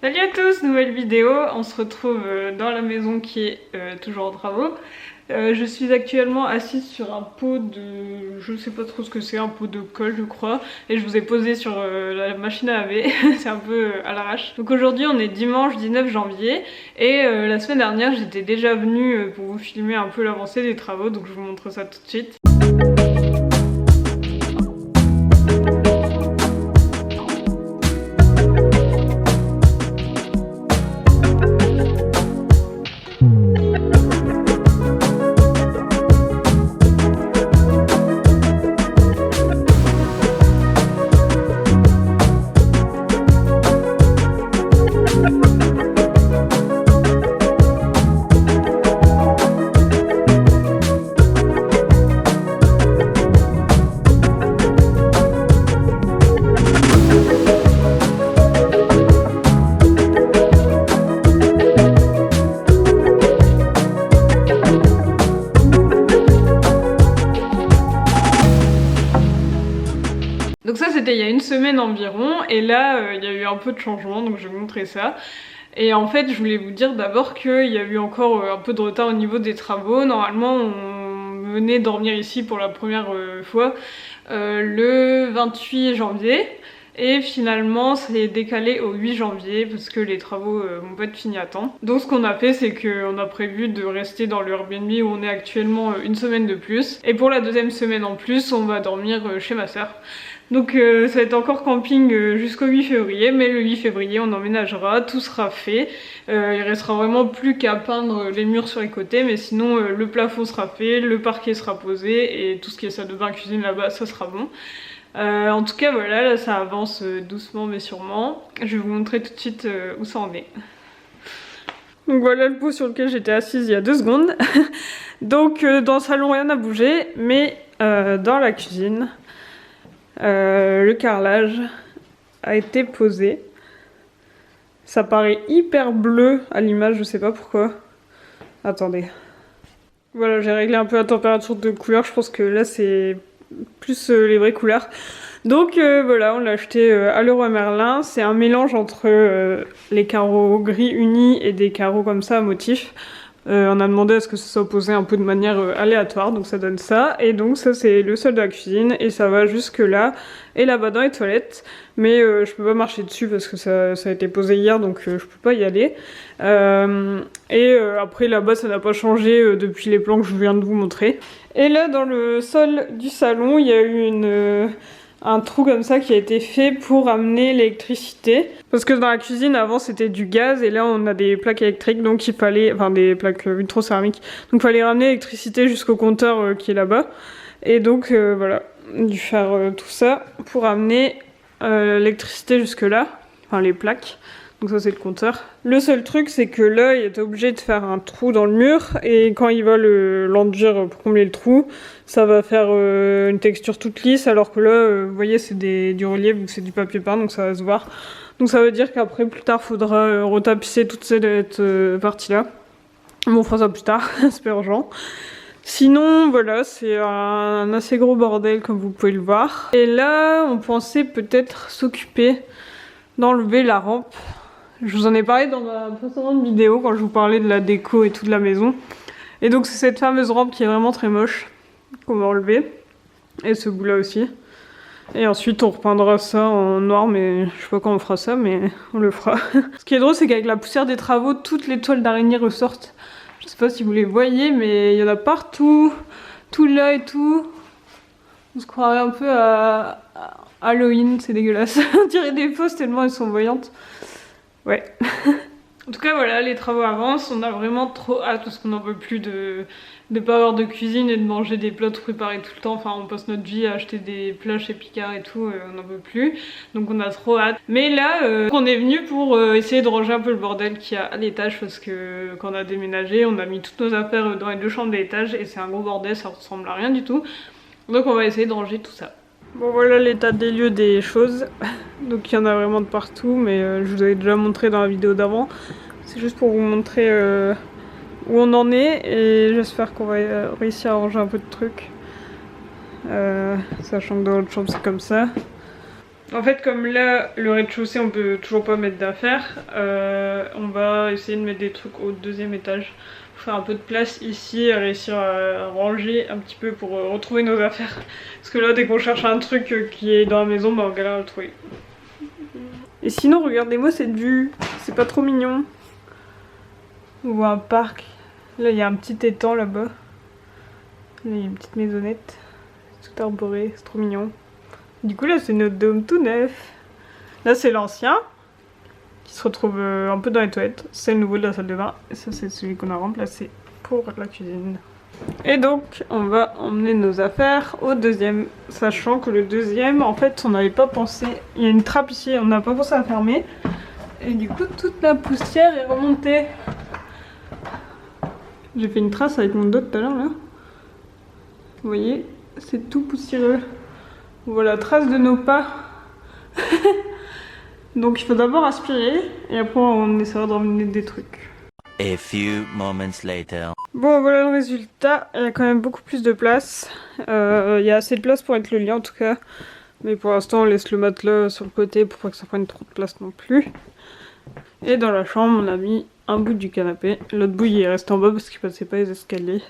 Salut à tous, nouvelle vidéo. On se retrouve dans la maison qui est toujours en travaux. Je suis actuellement assise sur un pot de... je sais pas trop ce que c'est, un pot de colle je crois. Et je vous ai posé sur la machine à laver, c'est un peu à l'arrache. Donc aujourd'hui on est dimanche 19 janvier et la semaine dernière j'étais déjà venue pour vous filmer un peu l'avancée des travaux. Donc je vous montre ça tout de suite. Donc ça c'était il y a une semaine environ et là il y a eu un peu de changement, donc je vais vous montrer ça. Et en fait je voulais vous dire d'abord qu'il y a eu encore un peu de retard au niveau des travaux. Normalement on venait dormir ici pour la première fois le 28 janvier. Et finalement ça est décalé au 8 janvier parce que les travaux vont pas être finis à temps. Donc ce qu'on a fait c'est qu'on a prévu de rester dans le Airbnb où on est actuellement une semaine de plus. Et pour la deuxième semaine en plus on va dormir chez ma soeur. Donc ça va être encore camping jusqu'au 8 février, mais le 8 février on emménagera, tout sera fait. Il restera vraiment plus qu'à peindre les murs sur les côtés, mais sinon le plafond sera fait, le parquet sera posé et tout ce qui est salle de bain, cuisine là-bas, ça sera bon. En tout cas voilà, là ça avance doucement mais sûrement. Je vais vous montrer tout de suite où ça en est. Donc voilà le pot sur lequel j'étais assise il y a 2 secondes. Donc dans le salon rien n'a bougé, mais dans la cuisine... le carrelage a été posé. Ça paraît hyper bleu à l'image, je sais pas pourquoi. Attendez. Voilà, j'ai réglé un peu la température de couleur, je pense que là c'est plus les vraies couleurs. Donc voilà, on l'a acheté à Leroy Merlin. C'est un mélange entre les carreaux gris unis et des carreaux comme ça à motif. On a demandé à ce que ça soit posé un peu de manière aléatoire, donc ça donne ça. Et donc ça c'est le sol de la cuisine et ça va jusque là et là-bas dans les toilettes. Mais je peux pas marcher dessus parce que ça a été posé hier, donc je peux pas y aller. Après là-bas ça n'a pas changé depuis les plans que je viens de vous montrer. Et là dans le sol du salon il y a eu un trou comme ça qui a été fait pour amener l'électricité. Parce que dans la cuisine avant c'était du gaz et là on a des plaques électriques, donc il fallait, enfin des plaques vitrocéramiques, donc il fallait ramener l'électricité jusqu'au compteur qui est là-bas. Et donc voilà, dû faire tout ça pour amener l'électricité jusque là, enfin les plaques. Donc ça c'est le compteur. Le seul truc c'est que là il était obligé de faire un trou dans le mur et quand il va l'enduire pour combler le trou, ça va faire une texture toute lisse alors que là vous voyez c'est du relief, c'est du papier peint donc ça va se voir. Donc ça veut dire qu'après plus tard faudra retapisser toute cette partie là. Bon on fera ça plus tard, c'est pas urgent. Sinon voilà c'est un assez gros bordel comme vous pouvez le voir. Et là on pensait peut-être s'occuper d'enlever la rampe. Je vous en ai parlé dans ma précédente vidéo quand je vous parlais de la déco et tout de la maison. Et donc c'est cette fameuse rampe qui est vraiment très moche qu'on va enlever. Et ce bout là aussi. Et ensuite on repeindra ça en noir, mais je sais pas quand on fera ça, mais on le fera. Ce qui est drôle c'est qu'avec la poussière des travaux, toutes les toiles d'araignée ressortent. Je sais pas si vous les voyez, mais il y en a partout. Tout là et tout. On se croirait un peu à Halloween, c'est dégueulasse. On dirait des fausses tellement elles sont voyantes. Ouais. En tout cas voilà, les travaux avancent, on a vraiment trop hâte parce qu'on n'en peut plus de pas avoir de cuisine et de manger des plats tout préparés tout le temps. Enfin on passe notre vie à acheter des plats chez Picard et tout, on n'en peut plus. Donc on a trop hâte. Mais là on est venu pour essayer de ranger un peu le bordel qu'il y a à l'étage parce que quand on a déménagé on a mis toutes nos affaires dans les 2 chambres de l'étage et c'est un gros bordel, ça ressemble à rien du tout. Donc on va essayer de ranger tout ça. Bon voilà l'état des lieux des choses, donc il y en a vraiment de partout mais je vous avais déjà montré dans la vidéo d'avant. C'est juste pour vous montrer où on en est et j'espère qu'on va réussir à ranger un peu de trucs. Sachant que dans l'autre chambre c'est comme ça. En fait, comme là, le rez-de-chaussée, on peut toujours pas mettre d'affaires, on va essayer de mettre des trucs au deuxième étage. Pour faire un peu de place ici, et réussir à ranger un petit peu pour retrouver nos affaires. Parce que là, dès qu'on cherche un truc qui est dans la maison, bah on galère à le trouver. Et sinon, regardez-moi cette vue, c'est pas trop mignon. On voit un parc. Là, il y a un petit étang là-bas. Là, il y a une petite maisonnette. C'est tout arboré, c'est trop mignon. Du coup, là, c'est notre dôme tout neuf. Là, c'est l'ancien, qui se retrouve un peu dans les toilettes. C'est le nouveau de la salle de bain. Et ça, c'est celui qu'on a remplacé pour la cuisine. Et donc, on va emmener nos affaires au deuxième. Sachant que le deuxième, en fait, on n'avait pas pensé. Il y a une trappe ici, on n'a pas pensé à fermer. Et du coup, toute la poussière est remontée. J'ai fait une trace avec mon doigt tout à l'heure, là. Vous voyez, c'est tout poussiéreux. Voilà, trace de nos pas. Donc il faut d'abord aspirer et après on essaiera de ramener des trucs. A few moments later. Bon, voilà le résultat. Il y a quand même beaucoup plus de place. Il y a assez de place pour mettre le lit en tout cas. Mais pour l'instant on laisse le matelas sur le côté pour pas que ça prenne trop de place non plus. Et dans la chambre on a mis un bout du canapé. L'autre bout il est resté en bas parce qu'il passait pas les escaliers.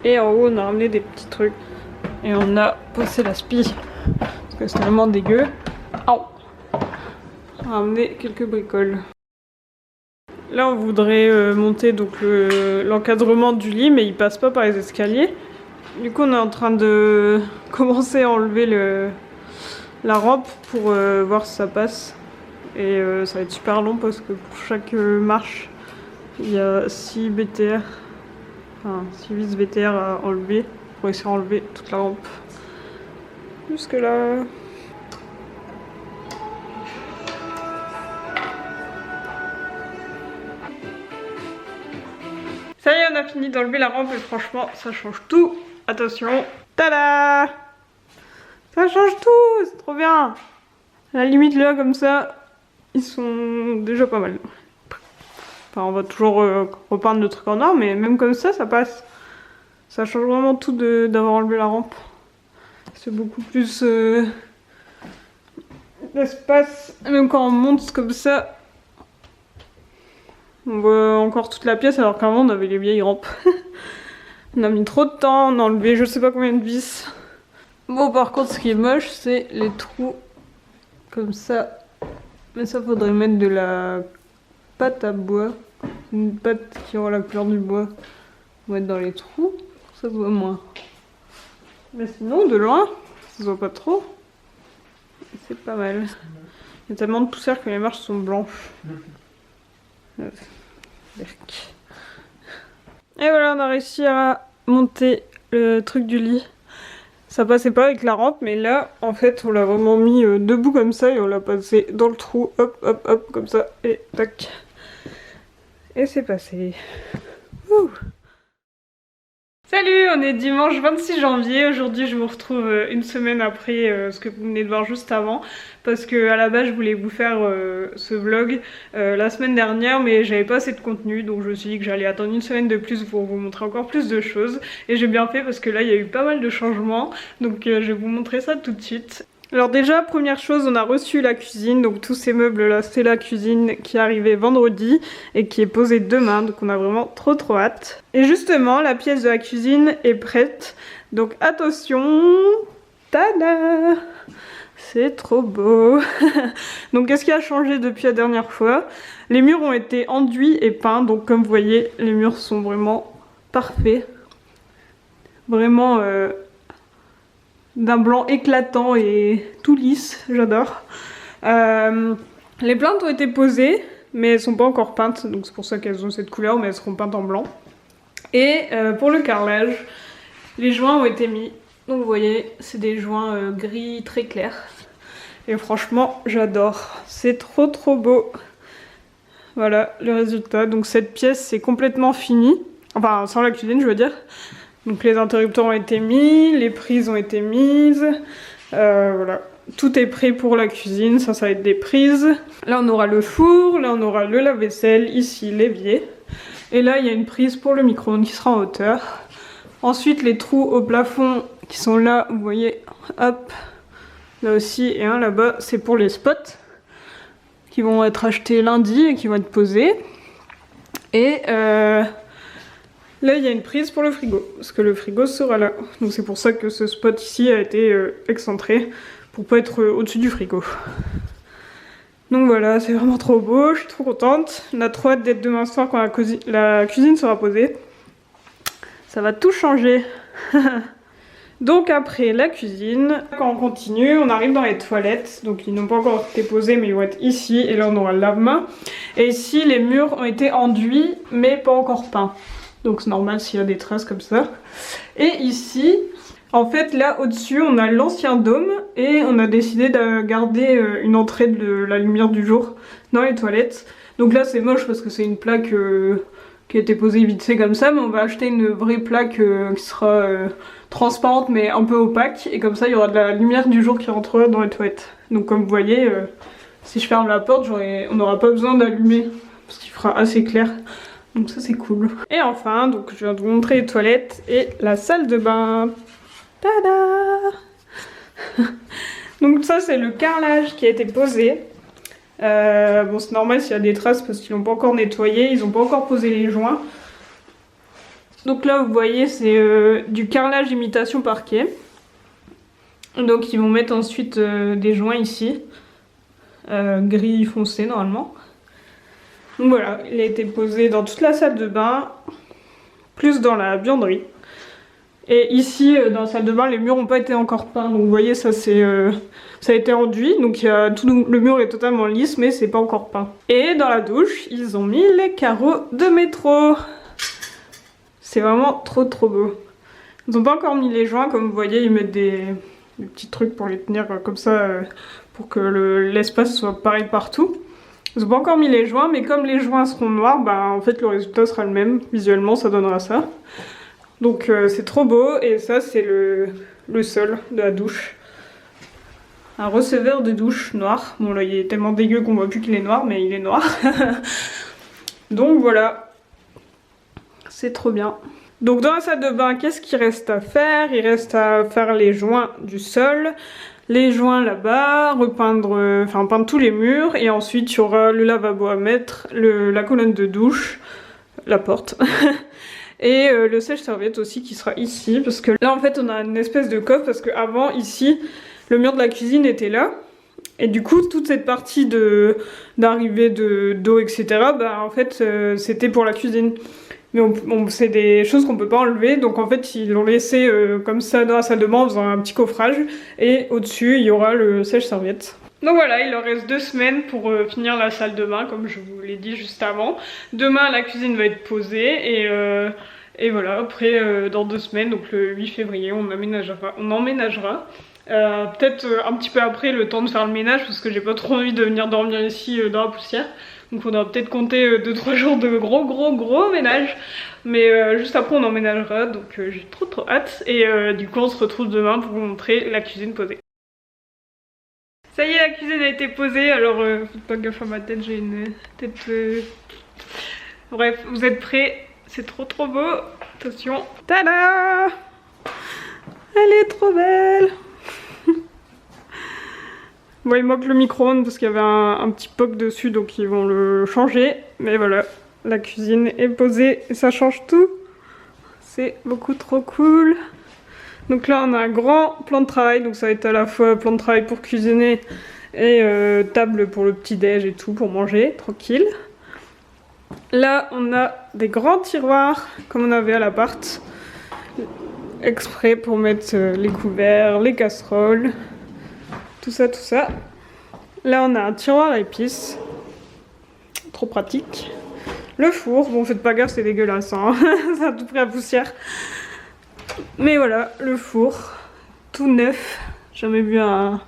Et en haut on a ramené des petits trucs. Et on a passé la spie. Parce que c'est vraiment dégueu. Oh. On a ramené quelques bricoles. Là on voudrait monter donc l'encadrement du lit mais il passe pas par les escaliers. Du coup on est en train de commencer à enlever la rampe pour voir si ça passe. Et ça va être super long parce que pour chaque marche il y a 6 BTR, enfin 6 vis BTR à enlever pour essayer d'enlever toute la rampe. Jusque là. Ça y est, on a fini d'enlever la rampe et franchement, ça change tout. Attention, tada! Ça change tout, c'est trop bien. À la limite là, comme ça, ils sont déjà pas mal. Enfin, on va toujours repeindre le truc en or, mais même comme ça, ça passe. Ça change vraiment tout d'avoir enlevé la rampe. C'est beaucoup plus d'espace. Même quand on monte comme ça, on voit encore toute la pièce alors qu'avant on avait les vieilles rampes. On a mis trop de temps, on a enlevé je sais pas combien de vis. Bon par contre ce qui est moche c'est les trous comme ça. Mais ça faudrait mettre de la pâte à bois. Une pâte qui aura la couleur du bois. On va mettre dans les trous, ça se voit moins. Mais sinon de loin, ça se voit pas trop. C'est pas mal. Il y a tellement de poussière que les marches sont blanches. Et voilà, on a réussi à monter le truc du lit. Ça passait pas avec la rampe, mais là, en fait, on l'a vraiment mis debout comme ça et on l'a passé dans le trou, hop, hop, hop, comme ça, et tac. Et c'est passé. Ouh. Salut, on est dimanche 26 janvier. Aujourd'hui, je vous retrouve une semaine après ce que vous venez de voir juste avant. Parce que à la base, je voulais vous faire ce vlog la semaine dernière, mais j'avais pas assez de contenu. Donc je me suis dit que j'allais attendre une semaine de plus pour vous montrer encore plus de choses. Et j'ai bien fait parce que là, il y a eu pas mal de changements. Donc je vais vous montrer ça tout de suite. Alors déjà, première chose, on a reçu la cuisine, donc tous ces meubles là, c'est la cuisine qui est arrivée vendredi et qui est posée demain, donc on a vraiment trop hâte. Et justement, la pièce de la cuisine est prête, donc attention, tada! C'est trop beau. Donc qu'est-ce qui a changé depuis la dernière fois? Les murs ont été enduits et peints, donc comme vous voyez, les murs sont vraiment parfaits. Vraiment... d'un blanc éclatant et tout lisse, j'adore. Les plaintes ont été posées, mais elles sont pas encore peintes, donc c'est pour ça qu'elles ont cette couleur, mais elles seront peintes en blanc. Et pour le carrelage, les joints ont été mis. Donc vous voyez, c'est des joints gris très clairs. Et franchement, j'adore. C'est trop beau. Voilà le résultat. Donc cette pièce, c'est complètement fini. Enfin, sans la cuisine, je veux dire. Donc les interrupteurs ont été mis, les prises ont été mises, voilà. Tout est prêt pour la cuisine, ça va être des prises. Là on aura le four, là on aura le lave-vaisselle, ici l'évier. Et là il y a une prise pour le micro-ondes qui sera en hauteur. Ensuite les trous au plafond qui sont là, vous voyez, hop. là aussi, et un là-bas, c'est pour les spots qui vont être achetés lundi et qui vont être posés. Et là, il y a une prise pour le frigo, parce que le frigo sera là. Donc c'est pour ça que ce spot ici a été excentré, pour pas être au-dessus du frigo. Donc voilà, c'est vraiment trop beau, je suis trop contente. On a trop hâte d'être demain soir quand la cuisine sera posée. Ça va tout changer. Donc après la cuisine, quand on continue, on arrive dans les toilettes. Donc ils n'ont pas encore été posés, mais ils vont être ici. Et là on aura le lave-main. Et ici les murs ont été enduits, mais pas encore peints. Donc c'est normal s'il y a des traces comme ça. Et ici, en fait là au-dessus on a l'ancien dôme. Et on a décidé de garder une entrée de la lumière du jour dans les toilettes. Donc là c'est moche parce que c'est une plaque qui a été posée vite fait comme ça. Mais on va acheter une vraie plaque qui sera... transparente mais un peu opaque, et comme ça il y aura de la lumière du jour qui rentrera dans les toilettes. Donc comme vous voyez, si je ferme la porte, on n'aura pas besoin d'allumer parce qu'il fera assez clair. Donc ça c'est cool. Et enfin, donc je viens de vous montrer les toilettes et la salle de bain. Tada! Donc ça c'est le carrelage qui a été posé. Bon c'est normal s'il y a des traces parce qu'ils n'ont pas encore nettoyé, ils n'ont pas encore posé les joints. Donc là vous voyez c'est du carrelage imitation parquet. Donc ils vont mettre ensuite des joints ici. Gris foncé normalement. Donc voilà, il a été posé dans toute la salle de bain. Plus dans la buanderie. Et ici dans la salle de bain les murs n'ont pas été encore peints. Donc vous voyez ça c'est ça a été enduit. Donc le mur est totalement lisse mais c'est pas encore peint. Et dans la douche ils ont mis les carreaux de métro. C'est vraiment trop beau. Ils n'ont pas encore mis les joints, comme vous voyez, ils mettent des petits trucs pour les tenir comme ça, pour que l'espace soit pareil partout. Ils n'ont pas encore mis les joints, mais comme les joints seront noirs, bah en fait le résultat sera le même. Visuellement ça donnera ça. Donc c'est trop beau, et ça c'est le sol de la douche. Un receveur de douche noir. Bon là il est tellement dégueu qu'on voit plus qu'il est noir, mais il est noir. Donc voilà. C'est trop bien. Donc dans la salle de bain, qu'est-ce qu'il reste à faire? Il reste à faire les joints du sol, les joints là-bas, repeindre, peindre tous les murs, et ensuite il y aura le lavabo à mettre, la colonne de douche, la porte, et le sèche-serviette aussi qui sera ici, parce que là en fait on a une espèce de coffre, parce qu'avant ici, le mur de la cuisine était là. Et du coup, toute cette partie d'arrivée d'eau, etc., bah, en fait, c'était pour la cuisine. Mais c'est des choses qu'on peut pas enlever, donc en fait ils l'ont laissé comme ça dans la salle de bain en faisant un petit coffrage, et au-dessus il y aura le sèche-serviette. Donc voilà, il leur reste 2 semaines pour finir la salle de bain, comme je vous l'ai dit juste avant. Demain la cuisine va être posée, et voilà, après dans 2 semaines, donc le 8 février, on emménagera. Peut-être un petit peu après, le temps de faire le ménage, parce que j'ai pas trop envie de venir dormir ici dans la poussière. Donc on va peut-être compter 2-3 jours de gros ménage. Mais juste après on emménagera, donc j'ai trop hâte. Et du coup on se retrouve demain pour vous montrer la cuisine posée. Ça y est, la cuisine a été posée, alors faites pas gaffe à ma tête, j'ai une tête... Bref, vous êtes prêts? C'est trop beau. Attention. Tada! Elle est trop belle. Bon, il manque le micro-ondes parce qu'il y avait un petit poc dessus, donc ils vont le changer. Mais voilà, la cuisine est posée et ça change tout. C'est beaucoup trop cool. Donc là, on a un grand plan de travail. Donc ça va être à la fois plan de travail pour cuisiner et table pour le petit-déj et tout, pour manger, tranquille. Là, on a des grands tiroirs, comme on avait à l'appart. Exprès pour mettre les couverts, les casseroles. Tout ça. Là on a un tiroir à épices. Trop pratique. Le four, bon faites pas gaffe, c'est dégueulasse, hein. Ça a tout pris à poussière. Mais voilà, le four. Tout neuf. Jamais vu un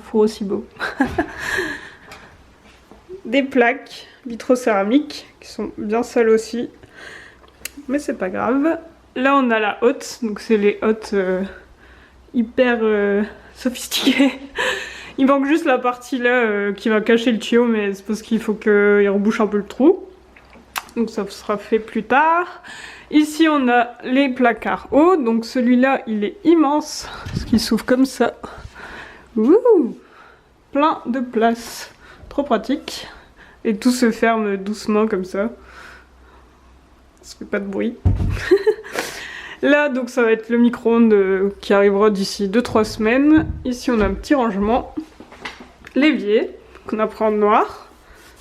four aussi beau. Des plaques vitrocéramiques qui sont bien sales aussi. Mais c'est pas grave. Là on a la hotte, donc c'est les hottes hyper sophistiquées. Il manque juste la partie là qui va cacher le tuyau, mais c'est parce qu'il faut qu'il rebouche un peu le trou. Donc ça sera fait plus tard. Ici on a les placards hauts, donc celui-là il est immense, parce qu'il s'ouvre comme ça. Wouh! Plein de place. Trop pratique. Et tout se ferme doucement comme ça. Ça fait pas de bruit. Là, donc ça va être le micro-ondes qui arrivera d'ici 2-3 semaines. Ici, on a un petit rangement. L'évier, qu'on a pris en noir.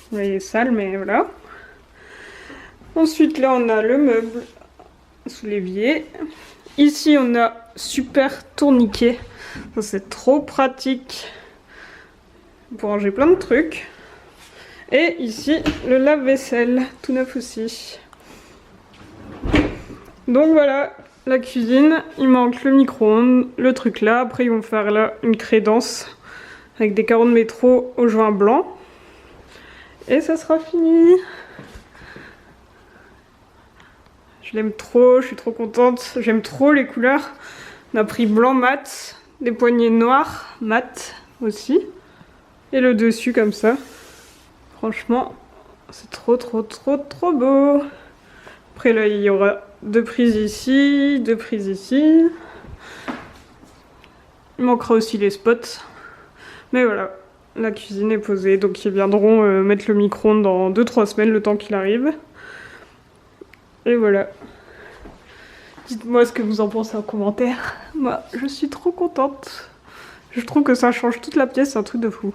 Vous voyez, sale, mais voilà. Ensuite, là, on a le meuble sous l'évier. Ici, on a super tourniquet. Ça, c'est trop pratique pour ranger plein de trucs. Et ici, le lave-vaisselle, tout neuf aussi. Donc voilà, la cuisine. Il manque le micro-ondes, le truc là. Après, ils vont faire là une crédence avec des carreaux de métro au joint blanc. Et ça sera fini. Je l'aime trop, je suis trop contente. J'aime trop les couleurs. On a pris blanc mat, des poignées noires mat aussi. Et le dessus comme ça. Franchement, c'est trop beau. Après là, il y aura 2 prises ici, 2 prises ici. Il manquera aussi les spots. Mais voilà, la cuisine est posée. Donc ils viendront mettre le micro-ondes dans 2-3 semaines, le temps qu'il arrive. Et voilà. Dites-moi ce que vous en pensez en commentaire. Moi, je suis trop contente. Je trouve que ça change toute la pièce, c'est un truc de fou.